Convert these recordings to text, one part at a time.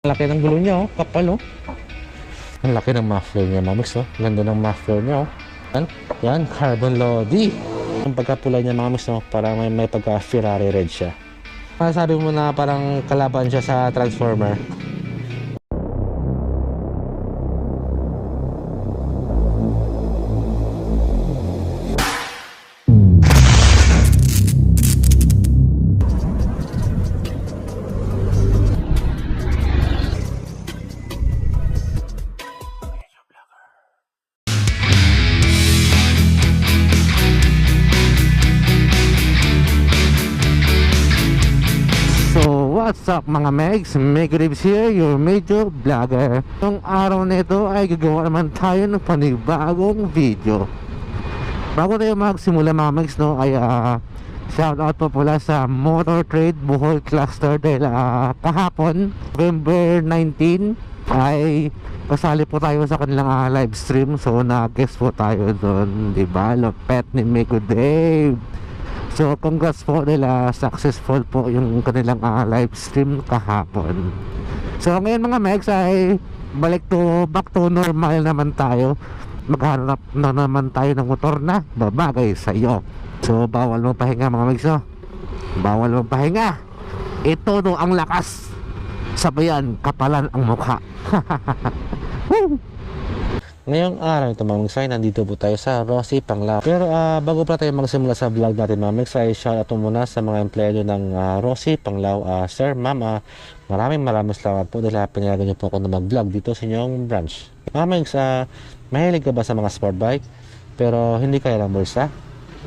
Ang laki ng gulo niya, oh. Kapal, oh. Ang laki ng muffler niya, mamix, oh. Ganda ng muffler niya, oh. Yan, carbon lodi. Yung pagkapulay niya, mamix, oh. Parang may pagka-Ferrari red siya. Masasabi mo na parang kalaban siya sa Transformer. So, what's up mga Megs? Meg Ribs here, your major vlogger. Ngayong araw na ito ay gagawa naman tayo ng panibagong video. Bago tayo magsimula mga Megs, no, ay shout out po pala sa Motor Trade Bohol Cluster dahil kahapon, November 19 ay kasali po tayo sa kanilang live stream. So, nag-guest po tayo doon, diba? Lupet ni Mego Dave. So congrats po nila, successful po yung kanilang live stream kahapon. So ngayon mga Megs ay back to normal naman tayo. Maghanap na naman tayo ng motor na babagay sa iyo. So bawal mong pahinga mga Megs, no? Bawal mong pahinga. Ito no ang lakas. Sabayan kapalan ang mukha. Ngayong araw ito mga Megs, nandito po tayo sa Rosie Panglao. Pero bago pa tayo magsimula sa vlog natin mga Megs, ay shout out muna sa mga empleyado ng Rosie Panglao. Sir, ma'am, maraming salamat po dahil pinayagan niyo po ako na mag-vlog dito sa inyong branch. Mga Megs, mahilig ka ba sa mga sport bike pero hindi kaya ng bulsa?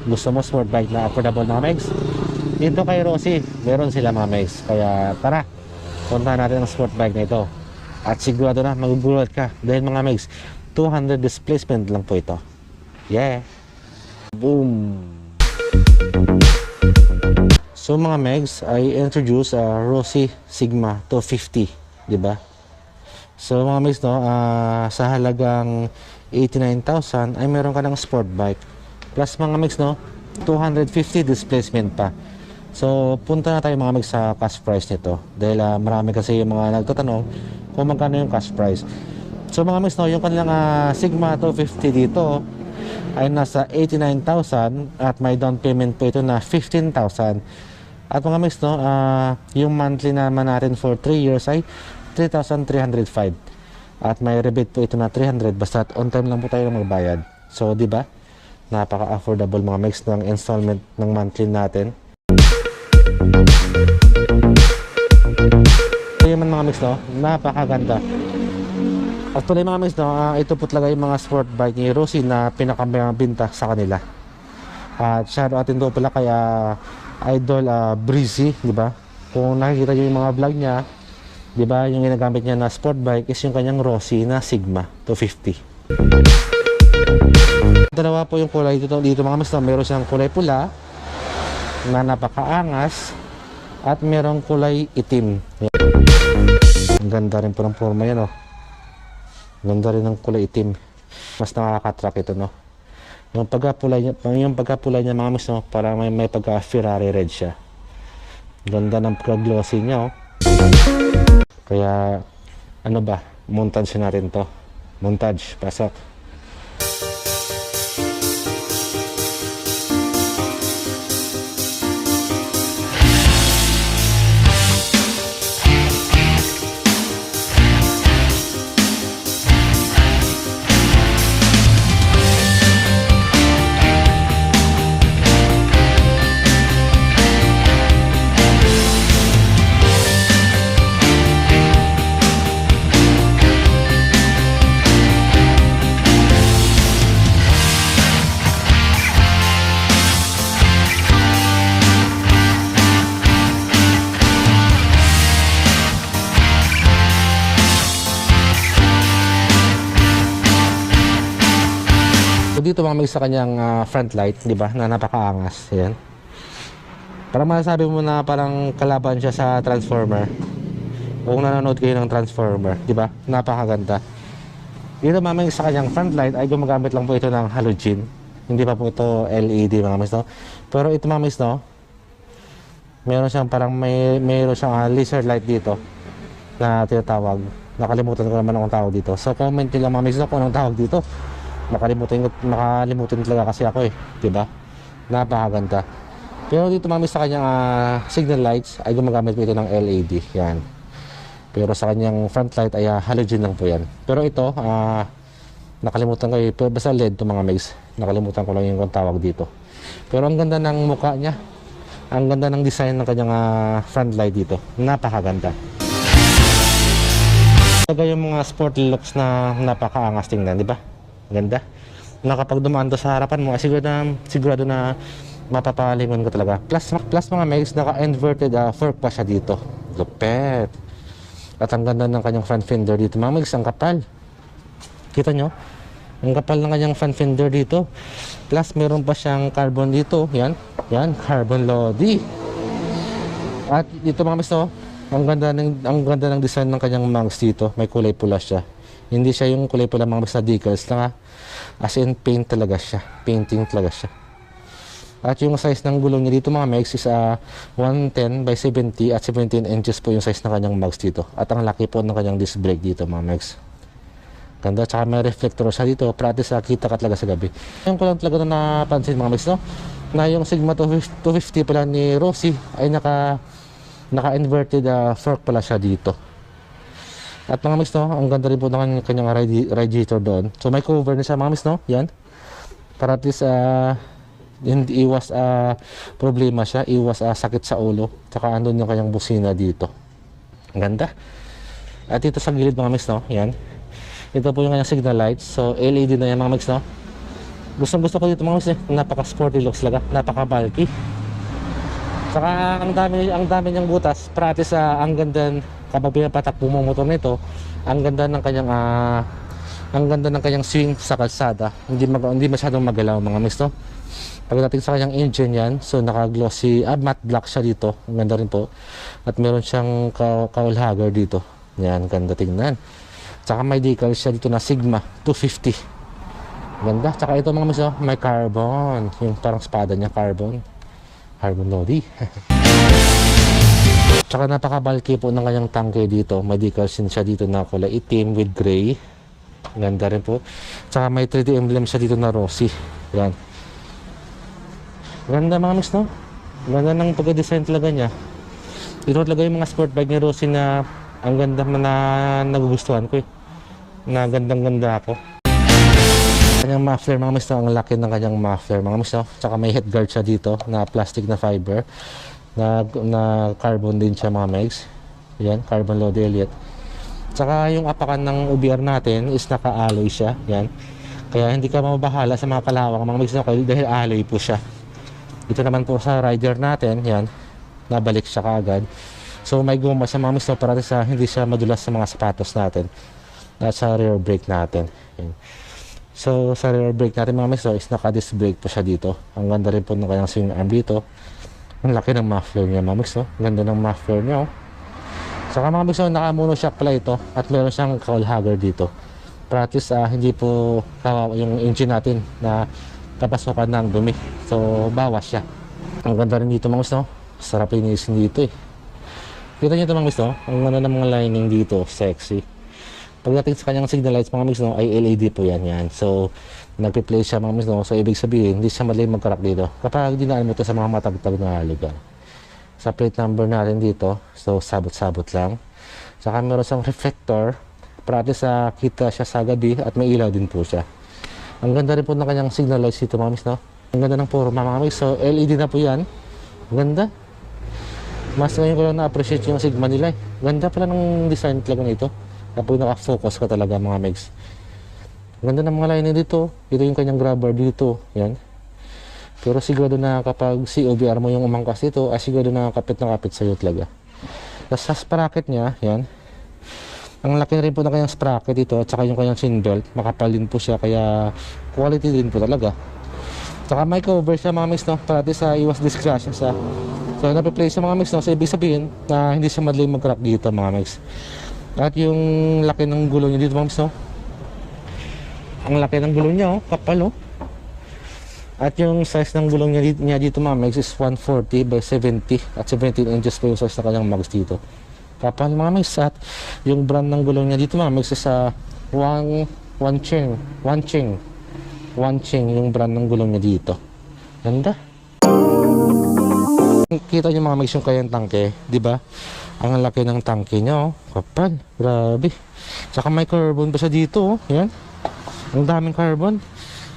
Gusto mo sport bike na affordable mga Megs? Dito kay Rosie, meron sila mga Megs. Kaya tara, punta natin ang sport bike na ito. At sigurado na magugulat ka dahil mga Megs, 200 displacement lang po ito. Yeah. Boom. So mga Megs, I introduce Rosie Sigma 250, di ba? So mga Megs, no, sa halagang 89,000 ay meron ka ng sport bike. Plus mga Megs, no, 250 displacement pa. So punta na tayo mga Megs sa cash price nito. Dahil marami kasi yung mga nagtatanong kung magkano yung cash price. So mga Megs, no, yung kanilang Sigma 250 dito ay nasa 89,000 at may down payment po ito na 15,000. At mga Megs, no, yung monthly naman natin for 3 years ay 3,305. At may rebate po ito na 300 basta on time lang po tayo magbayad. So di ba? Napaka-affordable mga Megs ng installment ng monthly natin. So yun mga Megs, no, napakaganda. Actually mga Megs, no, ito po talaga yung mga sport bike ni Rosie na pinakamabinta sa kanila. At shout out din po pala kaya Idol Breezy, di ba? Kung nakikita niyo yung mga vlog niya, di ba, yung ginagamit niya na sport bike is yung kanyang Rosie na Sigma 250. Dalawa po yung kulay dito mga Megs, no? Meron siyang kulay pula na napakaangas at merong kulay itim. Ang ganda rin po ng forma yan, oh. Ganda rin ng kulay itim. Mas nakaka-attract ito, no? Yung pagkapulay niya mga Megs, no, parang may pagka-Ferrari red siya. Ganda ng pagka-glossy niya, oh. Kaya ano ba, montage natin to. Montage, pasok. Dito mga Megs sa kanyang front light, di ba, na napakaangas. Ayan. Parang masasabi mo na parang kalaban siya sa Transformer. Kung nanonood kayo ng Transformer, di ba? Napakaganda. Dito mga Megs sa kanyang front light ay gumagamit lang po ito ng halogen. Hindi pa po ito LED mga Megs, no? Pero ito mga Megs, no, meron siyang parang mayroon siyang laser light dito. na tinatawag. Nakalimutan ko naman akong tawag dito. So comment nyo lang mga migs kung anong tawag dito. Makalimutan talaga kasi ako eh, diba? Napakaganda. Pero dito mga migs sa kanyang signal lights ay gumagamit po ito ng LED. Yan. Pero sa kanyang front light ay halogen lang po yan. Pero ito, nakalimutan ko eh, basta LED to mga migs. Nakalimutan ko lang yung tawag dito. Pero ang ganda ng mukha niya. Ang ganda ng design ng kanyang front light dito. Napakaganda. Talaga yung mga sport looks na napakaangas tingnan, di ba? Ganda. Na kapag dumaan to sa harapan mo, sigurado na mapapalingon ko talaga. Plus mga migs, naka-inverted fork pa siya dito. Lupet. At ang ganda ng kanyang front fender dito. Mga migs, ang kapal. Kita nyo? Ang kapal ng kanyang front fender dito. Plus meron pa siyang carbon dito. Yan, carbon lodi. At dito mga migs, ang ganda ng design ng kanyang mags dito. May kulay pula siya. Hindi siya yung kulay pula mga migs na decals na as in paint talaga siya. Painting talaga siya. At yung size ng gulong niya dito mga migs is 110 by 70 at 17 inches po yung size ng kanyang mags dito. At ang laki po ng kanyang disc brake dito mga migs. Ganda, tsaka may reflector siya dito. Practice kita ka talaga sa gabi. Yung ko lang talaga na napansin mga migs, na yung Sigma 250 pala ni Rossi ay naka-inverted fork pala siya dito. At mga migs, ang ganda rin po ng kanyang radiator doon. So may cover na siya mga migs, yan. Para at least hindi iwas problema siya, iwas sakit sa ulo. Tsaka andun yung kanyang busina dito. Ang ganda. At dito sa gilid mga migs, yan. Ito po yung kanyang signal lights. So LED na yan mga migs, Gusto ko dito mga migs, napaka-sporty looks talaga, napaka-bulky. Saka ang dami niyang butas. Practice ang ganda kapag pinapatakbo mo motor nito. Ang ganda ng kanyang swing sa kalsada. Hindi masyadong magalaw mga migs, Pagdating sa kanyang engine yan, so naka-glossy matte black siya dito. Ang ganda rin po. At meron siyang cowl hugger dito. Yan, ganda tingnan. Tsaka may decal siya dito na Sigma 250. Ganda. Tsaka ito mga migs, may carbon. Yung parang espada niya, carbon lodi. Tsaka napaka-bulky po ng kanyang tangke dito. May decal siya dito na kulay itim with gray. Ganda rin po. Tsaka may 3D emblem siya dito na Rossi. Yan. Ganda mga migs, Ganda ng pagka-design talaga niya. Ito talaga yung mga sport bike ni Rossi na ang ganda na nagugustuhan ko eh. Na gandang-ganda ako. Kanyang muffler mga migs, ang laki ng kanyang muffler mga migs, Tsaka may headguard siya dito na plastic na fiber. Na carbon din siya mga migs. Yan, carbon load Elliot. Tsaka yung apakan ng UBR natin is naka-alloy siya. Yan. Kaya hindi ka mabahala sa mga kalawang mga migs, dahil alloy po siya. Ito naman po sa rider natin, yan. Nabalik siya kaagad. So may guma sa mga migs, para hindi siya madulas sa mga sapatos natin. At sa rear brake natin. Yan. So sa rear brake natin mga migs, is naka-disc brake po siya dito. Ang ganda rin po ng kanyang swing arm dito. Ang laki ng muffler niya mga migs, Ganda ng muffler niya, Saka mga migs, naka-mono shock pala ito. At meron siyang cowl hugger dito. Practice hindi po kawawa yung engine natin na kapasukan ng dumi. So bawas siya. Ang ganda rin dito mga migs, Sarap linisin dito eh. Kita nyo ito mga migs, Ang ganda ng mga lining dito, sexy. Pagdating sa kanyang signal lights mga migs, ay LED po yan. So nagpe-play siya mga migs, So ibig sabihin hindi siya mali magkarak dito kapag dinaan mo ito sa mga matagtag na lugar. Sa plate number natin dito, so sabot-sabot lang. Saka meron siyang reflector para at kita siya sa gabi at may ilaw din po siya. Ang ganda rin po ng kanyang signal lights dito mga migs, Ang ganda ng forma mga migs. So LED na po yan. Ang ganda. Mas ngayon ko lang na-appreciate yung Sigma nila eh. Ganda pala ng design talaga nito kapag naka-focus ka talaga mga migs. Ganda ng mga lining dito. Ito yung kanyang grabber dito. Yan. Pero sigurado na kapag si OBR mo yung umangkas dito, ay sigurado na kapit sa'yo talaga. Tapos sa sprocket niya, yan. Ang laki rin po na kanyang sprocket dito at saka yung kanyang chin belt. Makapal din po siya kaya quality din po talaga. Saka may cover siya mga migs, para sa iwas disgrasya sa. So nape-play siya mga migs, So ibig sabihin na hindi siya madaling mag-crack dito mga migs. At yung laki ng gulong niya dito mga migs, Ang laki ng gulong niya, kapal At yung size ng gulong niya dito mga migs is 140 by 70 at 17 inches po yung size na kanyang mags dito. kapal mga migs. At yung brand ng gulong niya dito mga migs sa Wancheng yung brand ng gulong niya dito. Ganda. Kita niyo mga migs yung kayang tangke, di ba? Ang laki ng tangke niya, oh. Kapal, grabe. Saka may carbon pa siya dito, oh. Yan. Ang daming carbon.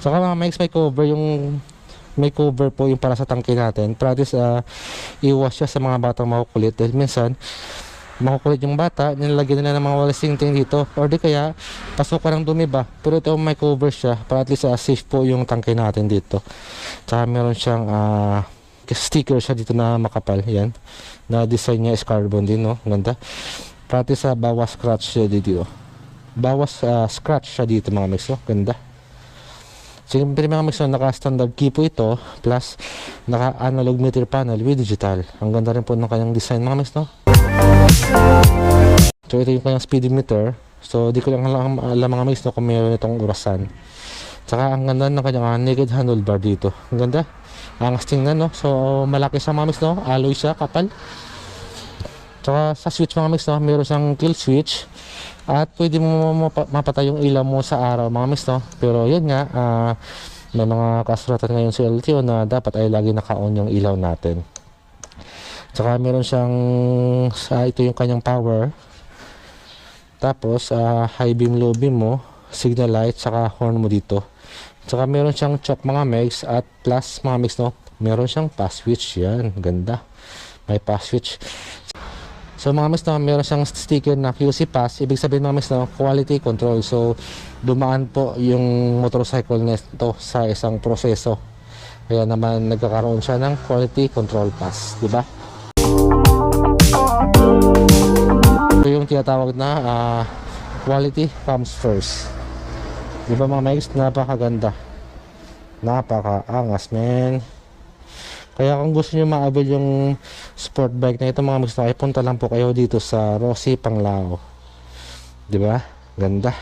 Saka mga migs may cover po yung para sa tangke natin. Practice iwas siya sa mga batang makukulit dahil minsan makukulit yung bata, nilalagyan nila ng mga walis tingting dito or di kaya pasok ka ng dumi ba. Pero ito may cover siya para at least safe po yung tangke natin dito. Tsaka meron siyang sticker siya dito na makapal. Yan, na design niya is carbon din, no? Ganda. Practice bawas scratch siya dito. Bawas scratch siya dito mga migs, no? Ganda. Siyempre mga migs, naka standard key po ito plus naka analog meter panel with digital. Ang ganda rin po ng kanyang design mga migs, no? So ito yung kanyang speedometer. So di ko lang alam mga migs, no, kung meron itong orasan. Tsaka ang ganda ng kanyang naked handlebar dito. Ang ganda. Angas tingnan, no? So malaki siya mga migs, no? Alloy siya, kapal. Tsaka sa switch mga migs, no, meron siyang kill switch. At pwede mo mapatay yung ilaw mo sa araw mga migs, no? Pero yun nga, may mga kasulatan ngayon sa LTO na dapat ay lagi naka-on yung ilaw natin. Tsaka meron siyang ito yung kanyang power. Tapos high beam, low beam mo, signal light, tsaka horn mo dito. Tsaka meron siyang choke mga migs at plus mga migs, no? Meron siyang pass switch. Yan, ganda. May pass switch. So mga migs, no, meron siyang sticker na QC Pass. Ibig sabihin mga migs, no, quality control. So dumaan po yung motorcycle nito sa isang proseso. Kaya naman nagkakaroon siya ng quality control pass, di ba? Ito yung tinatawag na quality comes first. Di ba mga migs, napakaganda. Napakaangas, men. Kaya kung gusto nyo ma-avail yung sport bike na ito mga migs, ay punta lang po kayo dito sa Rosie Panglao. Diba? Ganda.